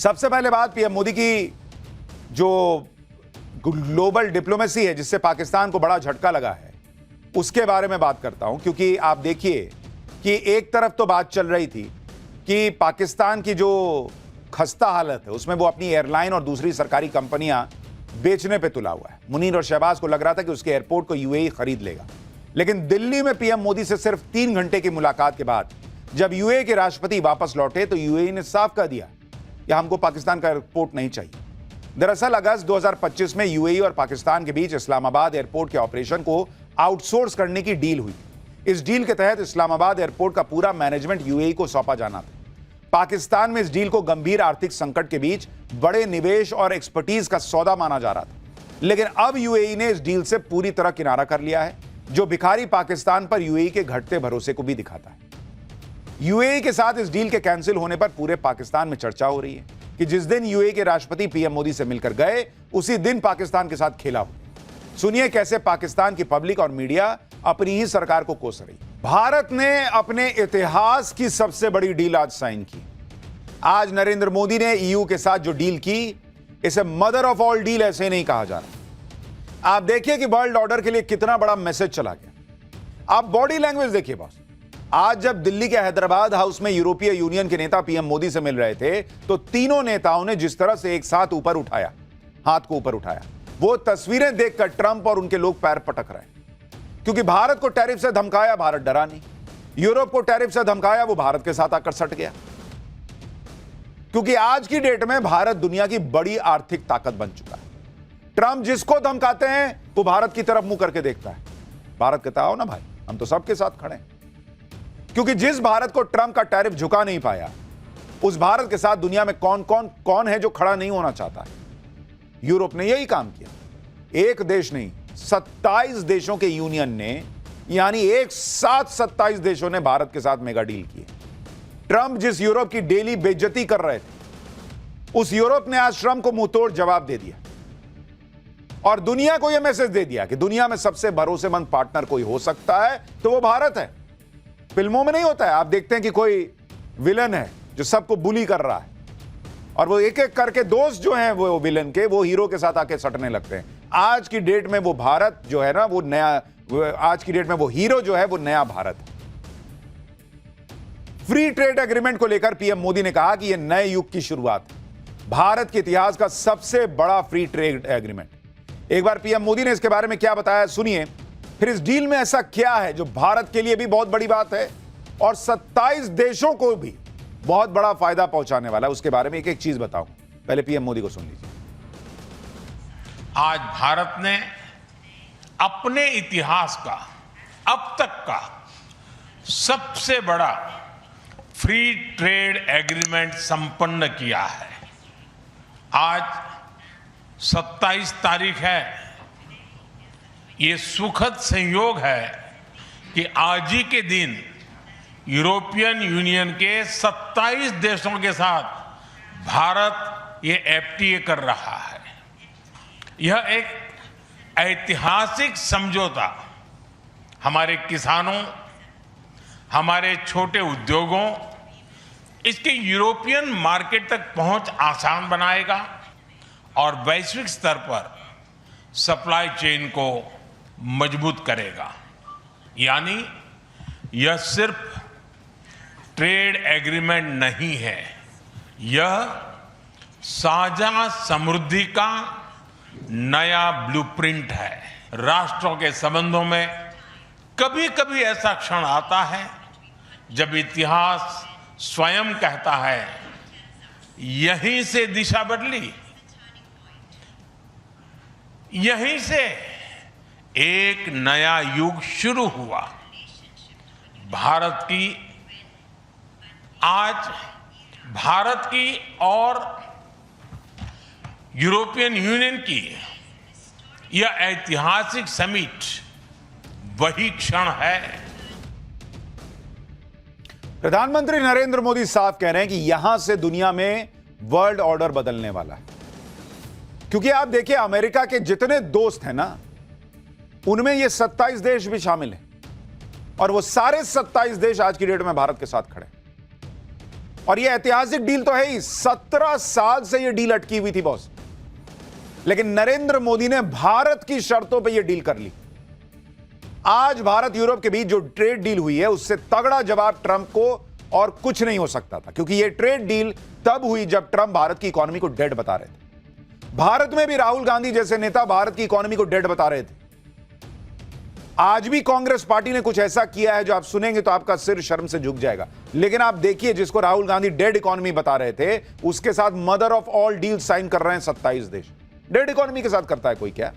सबसे पहले बात पीएम मोदी की जो ग्लोबल डिप्लोमेसी है जिससे पाकिस्तान को बड़ा झटका लगा है उसके बारे में बात करता हूं, क्योंकि आप देखिए कि एक तरफ तो बात चल रही थी कि पाकिस्तान की जो खस्ता हालत है उसमें वो अपनी एयरलाइन और दूसरी सरकारी कंपनियां बेचने पे तुला हुआ है। मुनीर और शहबाज को लग रहा था कि उसके एयरपोर्ट को यूएई खरीद लेगा, लेकिन दिल्ली में पीएम मोदी से सिर्फ 3 घंटे की मुलाकात के बाद जब यूएई के राष्ट्रपति वापस लौटे तो यूएई ने साफ कह दिया कि हमको पाकिस्तान का एयरपोर्ट नहीं चाहिए। दरअसल अगस्त 2025 में यूएई और पाकिस्तान के बीच इस्लामाबाद एयरपोर्ट के ऑपरेशन को आउटसोर्स करने की डील हुई। इस डील के तहत इस्लामाबाद एयरपोर्ट का पूरा मैनेजमेंट यूएई को सौंपा जाना था। पाकिस्तान में इस डील को गंभीर आर्थिक संकट के बीच बड़े निवेश और एक्सपर्टीज का सौदा माना जा रहा था, लेकिन अब यूएई ने इस डील से पूरी तरह किनारा कर लिया है, जो भिखारी पाकिस्तान पर यूएई के घटते भरोसे को भी दिखाता है। यूएई के साथ इस डील के कैंसिल होने पर पूरे पाकिस्तान में चर्चा हो रही है कि जिस दिन यूएई के राष्ट्रपति पीएम मोदी से मिलकर गए उसी दिन पाकिस्तान के साथ खेला हो। सुनिए कैसे पाकिस्तान की पब्लिक और मीडिया अपनी ही सरकार को कोस रही। भारत ने अपने इतिहास की सबसे बड़ी डील आज साइन की। आज नरेंद्र मोदी ने ईयू के साथ जो डील की, इसे मदर ऑफ ऑल डील ऐसे नहीं कहा जा रहा। आप देखिए कि वर्ल्ड ऑर्डर के लिए कितना बड़ा मैसेज चला गया। आप बॉडी लैंग्वेज देखिए बॉस। आज जब दिल्ली के हैदराबाद हाउस में यूरोपीय यूनियन के नेता पीएम मोदी से मिल रहे थे तो तीनों नेताओं ने जिस तरह से एक साथ ऊपर उठाया, हाथ को ऊपर उठाया, वो तस्वीरें देखकर ट्रंप और उनके लोग पैर पटक रहे हैं। क्योंकि भारत को टैरिफ से धमकाया, भारत डरा नहीं। यूरोप को टैरिफ से धमकाया, वो भारत के साथ आकर सट गया। क्योंकि आज की डेट में भारत दुनिया की बड़ी आर्थिक ताकत बन चुका है। ट्रंप जिसको धमकाते हैं वो भारत की तरफ मुंह करके देखता है। भारत कहता आओ ना भाई, हम तो सबके साथ खड़े हैं। क्योंकि जिस भारत को ट्रंप का टैरिफ झुका नहीं पाया, उस भारत के साथ दुनिया में कौन है जो खड़ा नहीं होना चाहता है। यूरोप ने यही काम किया। एक देश नहीं, 27 देशों के यूनियन ने, यानी एक साथ 27 देशों ने भारत के साथ मेगा डील की। ट्रंप जिस यूरोप की डेली बेइज्जती कर रहे थे, उस यूरोप ने आज ट्रंप को मुंहतोड़ जवाब दे दिया और दुनिया को यह मैसेज दे दिया कि दुनिया में सबसे भरोसेमंद पार्टनर कोई हो सकता है तो वो भारत है। फिल्मों में नहीं होता है, आप देखते हैं कि कोई विलन है जो सबको बुली कर रहा है और वो एक एक करके दोस्त जो हैं वो विलन के, वो हीरो के साथ आके सटने लगते हैं। आज की डेट में वो भारत जो है ना, वो नया, आज की डेट में वो हीरो जो है वो नया भारत है। फ्री ट्रेड एग्रीमेंट को लेकर पीएम मोदी ने कहा कि यह नए युग की शुरुआत है, भारत के इतिहास का सबसे बड़ा फ्री ट्रेड एग्रीमेंट। एक बार पीएम मोदी ने इसके बारे में क्या बताया सुनिए। फिर इस डील में ऐसा क्या है जो भारत के लिए भी बहुत बड़ी बात है और 27 देशों को भी बहुत बड़ा फायदा पहुंचाने वाला है, उसके बारे में एक एक चीज बताऊं। पहले पीएम मोदी को सुन लीजिए। आज भारत ने अपने इतिहास का अब तक का सबसे बड़ा फ्री ट्रेड एग्रीमेंट संपन्न किया है। आज 27 तारीख है। ये सुखद संयोग है कि आज ही के दिन यूरोपियन यूनियन के 27 देशों के साथ भारत ये एफटीए कर रहा है। यह एक ऐतिहासिक समझौता हमारे किसानों, हमारे छोटे उद्योगों, इसके यूरोपियन मार्केट तक पहुंच आसान बनाएगा और वैश्विक स्तर पर सप्लाई चेन को मजबूत करेगा। यानी यह सिर्फ ट्रेड एग्रीमेंट नहीं है, यह साझा समृद्धि का नया ब्लूप्रिंट है। राष्ट्रों के संबंधों में कभी कभी ऐसा क्षण आता है जब इतिहास स्वयं कहता है यहीं से दिशा बदली, यहीं से एक नया युग शुरू हुआ। भारत की और यूरोपियन यूनियन की यह ऐतिहासिक समिट वही क्षण है। प्रधानमंत्री नरेंद्र मोदी साफ कह रहे हैं कि यहां से दुनिया में वर्ल्ड ऑर्डर बदलने वाला है। क्योंकि आप देखिए अमेरिका के जितने दोस्त हैं ना, उनमें ये 27 देश भी शामिल हैं और वो सारे 27 देश आज की डेट में भारत के साथ खड़े हैं। और ये ऐतिहासिक डील तो है ही, 17 साल से ये डील अटकी हुई थी बॉस, लेकिन नरेंद्र मोदी ने भारत की शर्तों पे ये डील कर ली। आज भारत यूरोप के बीच जो ट्रेड डील हुई है उससे तगड़ा जवाब ट्रंप को और कुछ नहीं हो सकता था, क्योंकि ये ट्रेड डील तब हुई जब ट्रंप भारत की इकोनॉमी को डेड बता रहे थे। भारत में भी राहुल गांधी जैसे नेता भारत की इकोनॉमी को डेड बता रहे थे। आज भी कांग्रेस पार्टी ने कुछ ऐसा किया है जो आप सुनेंगे तो आपका सिर शर्म से झुक जाएगा। लेकिन आप देखिए, जिसको राहुल गांधी डेड इकोनॉमी बता रहे थे, उसके साथ mother of all deal sign कर रहे हैं 27 देश। डेड इकोनॉमी के साथ करता है कोई क्या?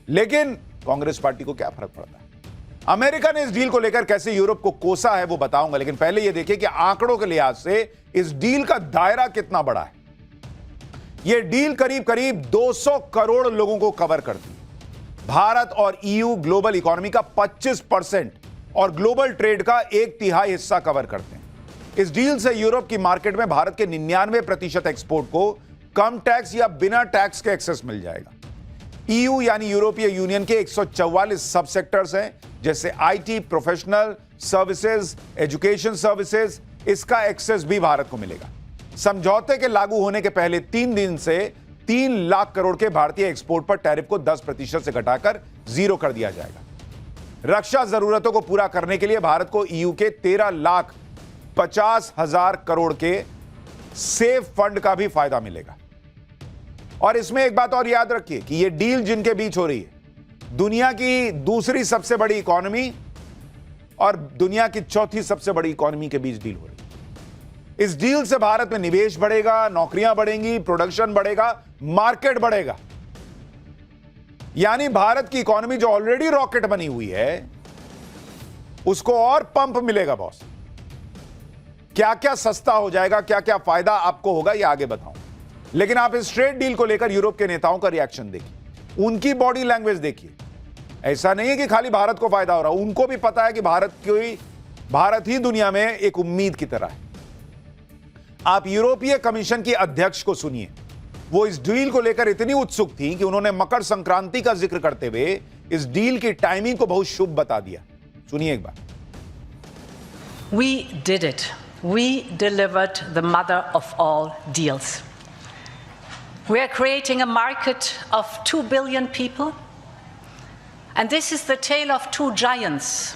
लेकिन कांग्रेस पार्टी को क्या फर्क पड़ता है? अमेरिका ने इस डील को लेकर कैसे यूरोप को कोसा है वो बताऊंगा, लेकिन पहले यह देखिए कि आंकड़ों के लिहाज से इस डील का दायरा कितना बड़ा है। यह डील करीब करीब 200 करोड़ लोगों को कवर करती है। भारत और ईयू ग्लोबल इकोनॉमी का 25% और ग्लोबल ट्रेड का 1/3 हिस्सा कवर करते हैं। इस डील से यूरोप की मार्केट में भारत के 99% एक्सपोर्ट को कम टैक्स या बिना टैक्स के एक्सेस मिल जाएगा। ईयू यानी यूरोपीय यूनियन के 144 सब सेक्टर्स हैं, जैसे IT, professional services, education services, इसका एक्सेस भी भारत को मिलेगा। समझौते के लागू होने के पहले 3 दिन से 3 लाख करोड़ के भारतीय एक्सपोर्ट पर टैरिफ को 10% से घटाकर 0 कर दिया जाएगा। रक्षा जरूरतों को पूरा करने के लिए भारत को ईयू के 13,50,000 करोड़ के सेफ फंड का भी फायदा मिलेगा। और इसमें एक बात और याद रखिए कि यह डील जिनके बीच हो रही है, दुनिया की दूसरी सबसे बड़ी इकोनॉमी और दुनिया की चौथी सबसे बड़ी इकोनॉमी के बीच डील हो रही है। इस डील से भारत में निवेश बढ़ेगा, नौकरियां बढ़ेंगी, प्रोडक्शन बढ़ेगा, मार्केट बढ़ेगा। यानी भारत की इकोनॉमी जो ऑलरेडी रॉकेट बनी हुई है, उसको और पंप मिलेगा बॉस। क्या क्या सस्ता हो जाएगा, क्या क्या फायदा आपको होगा, यह आगे बताऊं। लेकिन आप इस ट्रेड डील को लेकर यूरोप के नेताओं का रिएक्शन देखिए, उनकी बॉडी लैंग्वेज देखिए। ऐसा नहीं है कि खाली भारत को फायदा हो रहा, उनको भी पता है कि भारत ही दुनिया में एक उम्मीद की तरह है। आप यूरोपीय कमीशन की अध्यक्ष को सुनिए, वो इस डील को लेकर इतनी उत्सुक थी कि उन्होंने मकर संक्रांति का जिक्र करते हुए इस डील की टाइमिंग को बहुत शुभ बता दिया। सुनिए एक बार। We did it. We delivered the mother of all deals. We are creating a market of 2 billion people, and this is the tale of two giants,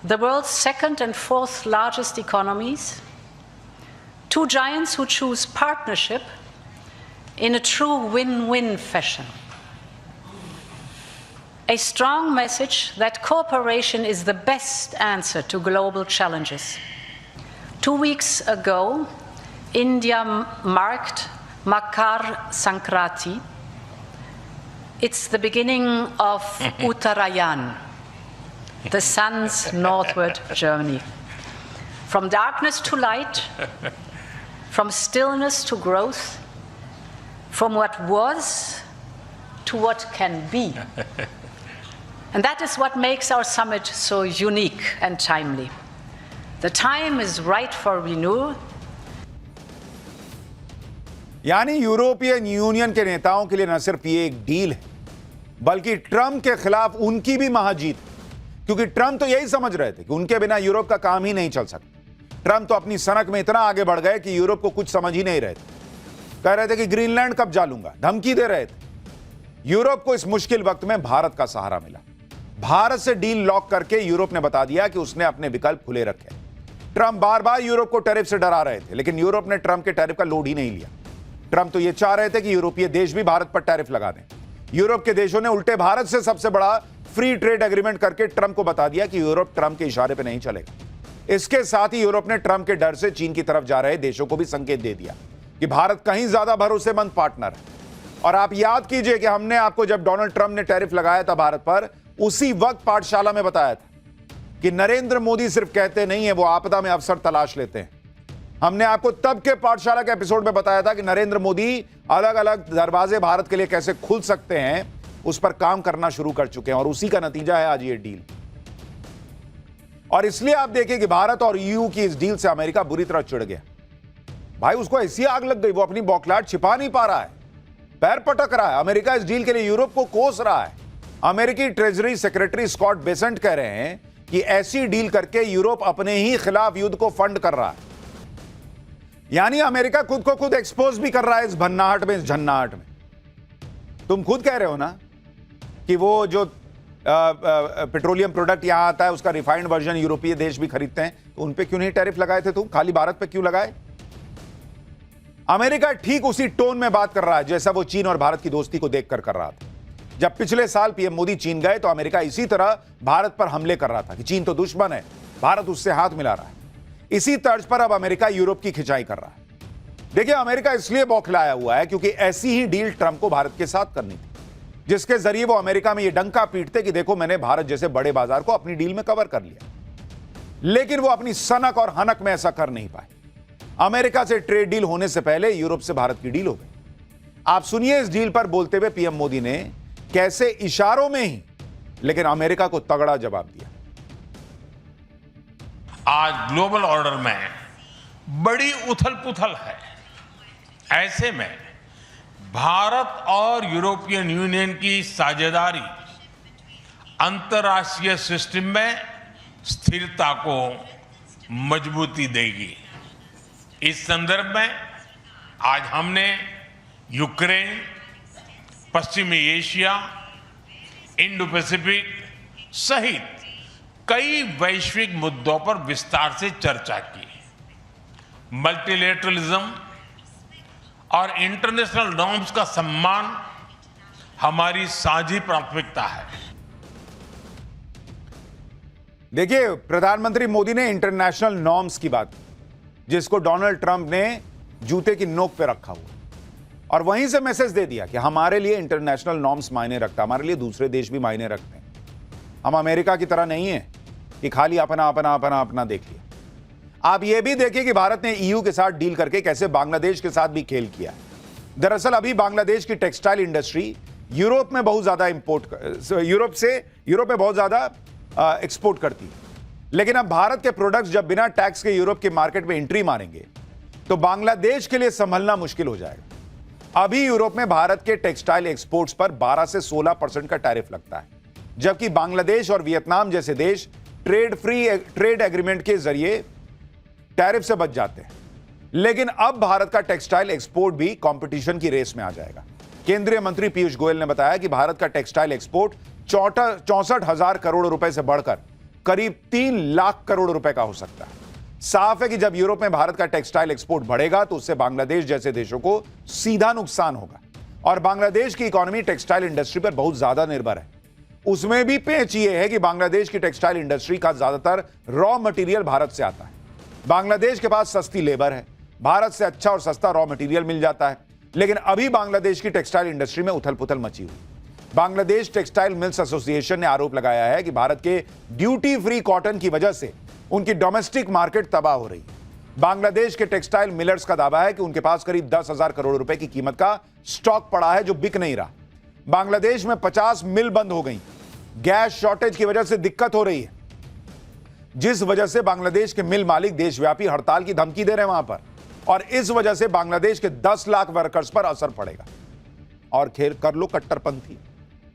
the world's second and fourth largest economies, two giants who choose partnership in a true win-win fashion. A strong message that cooperation is the best answer to global challenges. 2 weeks ago, India marked Makar Sankranti. It's the beginning of Uttarayan, the sun's northward journey. From darkness to light, from stillness to growth, from what was to what can be. And that is what makes our summit so unique and timely. The time is right for renewal. यानी European union के नेताओं के लिए न सिर्फ ये एक deal है, बल्कि ट्रंप के खिलाफ उनकी भी महाजीत, क्योंकि ट्रंप तो यही समझ रहे थे कि उनके बिना यूरोप का काम ही नहीं चल सकता। ट्रंप तो अपनी सनक में इतना आगे बढ़ गए कि यूरोप को कुछ समझ ही नहीं रहे थे। कह रहे थे कि ग्रीनलैंड कब्जा लूंगा, धमकी दे रहे थे। यूरोप को इस मुश्किल वक्त में भारत का सहारा मिला। भारत से डील लॉक करके यूरोप ने बता दिया कि उसने अपने विकल्प खुले रखे। ट्रंप बार बार यूरोप को टैरिफ से डरा रहे थे, लेकिन यूरोप ने ट्रंप के टैरिफ का लोड ही नहीं लिया। ट्रंप तो यह चाह रहे थे कि यूरोपीय देश भी भारत पर टैरिफ लगा दें। यूरोप के देशों ने उल्टे भारत से सबसे बड़ा फ्री ट्रेड एग्रीमेंट करके ट्रंप को बता दिया कि यूरोप ट्रंप के इशारे पर नहीं चलेगा। इसके साथ ही यूरोप ने ट्रंप के डर से चीन की तरफ जा रहे देशों को भी संकेत दे दिया कि भारत कहीं ज्यादा भरोसेमंद पार्टनर है। और आप याद कीजिए कि हमने आपको जब डोनाल्ड ट्रंप ने टैरिफ लगाया था भारत पर, उसी वक्त पाठशाला में बताया था कि नरेंद्र मोदी सिर्फ कहते नहीं है, वो आपदा में अवसर तलाश लेते हैं। हमने आपको तब के पाठशाला के एपिसोड में बताया था कि नरेंद्र मोदी अलग अलग दरवाजे भारत के लिए कैसे खुल सकते हैं, उस पर काम करना शुरू कर चुके हैं, और उसी का नतीजा है आज ये डील। और इसलिए आप देखिए कि भारत और ईयू की इस डील से अमेरिका बुरी तरह चिढ़ गया। भाई उसको ऐसी आग लग गई, वो अपनी बौखलाहट छिपा नहीं पा रहा है, पैर पटक रहा है। अमेरिका इस डील के लिए यूरोप को कोस रहा है। अमेरिकी ट्रेजरी सेक्रेटरी स्कॉट बेसेंट कह रहे हैं कि ऐसी डील करके यूरोप अपने ही खिलाफ युद्ध को फंड कर रहा है। यानी अमेरिका खुद को खुद एक्सपोज भी कर रहा है इस भन्नाहट में, इस झन्नाहट में। तुम खुद कह रहे हो ना कि वो जो पेट्रोलियम प्रोडक्ट यहां आता है उसका रिफाइंड वर्जन यूरोपीय देश भी खरीदते हैं, तो उन पे क्यों नहीं टैरिफ लगाए थे तुम? खाली भारत पे क्यों लगाए? अमेरिका ठीक उसी टोन में बात कर रहा है जैसा वो चीन और भारत की दोस्ती को देखकर कर रहा था। जब पिछले साल पीएम मोदी चीन गए तो अमेरिका इसी तरह भारत पर हमले कर रहा था कि चीन तो दुश्मन है, भारत उससे हाथ मिला रहा है। इसी तर्ज पर अब अमेरिका यूरोप की खिंचाई कर रहा है। देखिए, अमेरिका इसलिए बौखलाया हुआ है क्योंकि ऐसी ही डील ट्रंप को भारत के साथ करनी थी, जिसके जरिए वो अमेरिका में ये डंका पीटते कि देखो मैंने भारत जैसे बड़े बाजार को अपनी डील में कवर कर लिया। लेकिन वो अपनी सनक और हनक में ऐसा कर नहीं पाए। अमेरिका से ट्रेड डील होने से पहले यूरोप से भारत की डील हो गई। आप सुनिए इस डील पर बोलते हुए पीएम मोदी ने कैसे इशारों में ही लेकिन अमेरिका को तगड़ा जवाब दिया। आज ग्लोबल ऑर्डर में बड़ी उथल पुथल है। ऐसे में भारत और यूरोपियन यूनियन की साझेदारी अंतर्राष्ट्रीय सिस्टम में स्थिरता को मजबूती देगी। इस संदर्भ में आज हमने यूक्रेन, पश्चिमी एशिया, इंडो पैसिफिक सहित कई वैश्विक मुद्दों पर विस्तार से चर्चा की। मल्टीलेटरलिज्म और इंटरनेशनल नॉर्म्स का सम्मान हमारी साझी प्राथमिकता है। देखिए, प्रधानमंत्री मोदी ने इंटरनेशनल नॉर्म्स की बात की, जिसको डोनाल्ड ट्रंप ने जूते की नोक पे रखा हुआ और वहीं से मैसेज दे दिया कि हमारे लिए इंटरनेशनल नॉर्म्स मायने रखता है, हमारे लिए दूसरे देश भी मायने रखते हैं। हम अमेरिका की तरह नहीं है कि खाली अपना अपना अपना अपना देख लिया। आप यह भी देखिए कि भारत ने ईयू के साथ डील करके कैसे बांग्लादेश के साथ भी खेल किया। दरअसल अभी बांग्लादेश की टेक्सटाइल इंडस्ट्री यूरोप में बहुत ज्यादा यूरोप में बहुत ज्यादा एक्सपोर्ट करती है। लेकिन अब भारत के प्रोडक्ट्स जब बिना टैक्स के यूरोप के मार्केट में एंट्री मारेंगे तो बांग्लादेश के लिए संभलना मुश्किल हो जाएगा। अभी यूरोप में भारत के टेक्सटाइल एक्सपोर्ट्स पर 12 से 16% का टैरिफ लगता है, जबकि बांग्लादेश और वियतनाम जैसे देश ट्रेड एग्रीमेंट के जरिए टैरिफ से बच जाते हैं। लेकिन अब भारत का टेक्सटाइल एक्सपोर्ट भी कंपटीशन की रेस में आ जाएगा। केंद्रीय मंत्री पीयूष गोयल ने बताया कि भारत का टेक्सटाइल एक्सपोर्ट 64,000 करोड़ रुपए से बढ़कर करीब 3 लाख करोड़ रुपए का हो सकता है। साफ है कि जब यूरोप में भारत का टेक्सटाइल एक्सपोर्ट बढ़ेगा तो उससे बांग्लादेश जैसे देशों को सीधा नुकसान होगा और बांग्लादेश की इकोनॉमी टेक्सटाइल इंडस्ट्री पर बहुत ज्यादा निर्भर है। उसमें भी पेच ये है कि बांग्लादेश की टेक्सटाइल इंडस्ट्री का ज्यादातर रॉ मटेरियल भारत से आता है। बांग्लादेश के पास सस्ती लेबर है, भारत से अच्छा और सस्ता रॉ मटेरियल मिल जाता है। लेकिन अभी बांग्लादेश की टेक्सटाइल इंडस्ट्री में उथल पुथल मची हुई। बांग्लादेश टेक्सटाइल मिल्स एसोसिएशन ने आरोप लगाया है कि भारत के ड्यूटी फ्री कॉटन की वजह से उनकी डोमेस्टिक मार्केट तबाह हो रही है। बांग्लादेश के टेक्सटाइल मिलर्स का दावा है कि उनके पास करीब 10,000 करोड़ रुपए की कीमत का स्टॉक पड़ा है जो बिक नहीं रहा। बांग्लादेश में 50 मिल बंद हो गई। गैस शॉर्टेज की वजह से दिक्कत हो रही है, जिस वजह से बांग्लादेश के मिल मालिक देशव्यापी हड़ताल की धमकी दे रहे हैं वहां पर, और इस वजह से बांग्लादेश के 10 लाख वर्कर्स पर असर पड़ेगा। और खेल कर लो कट्टरपंथी।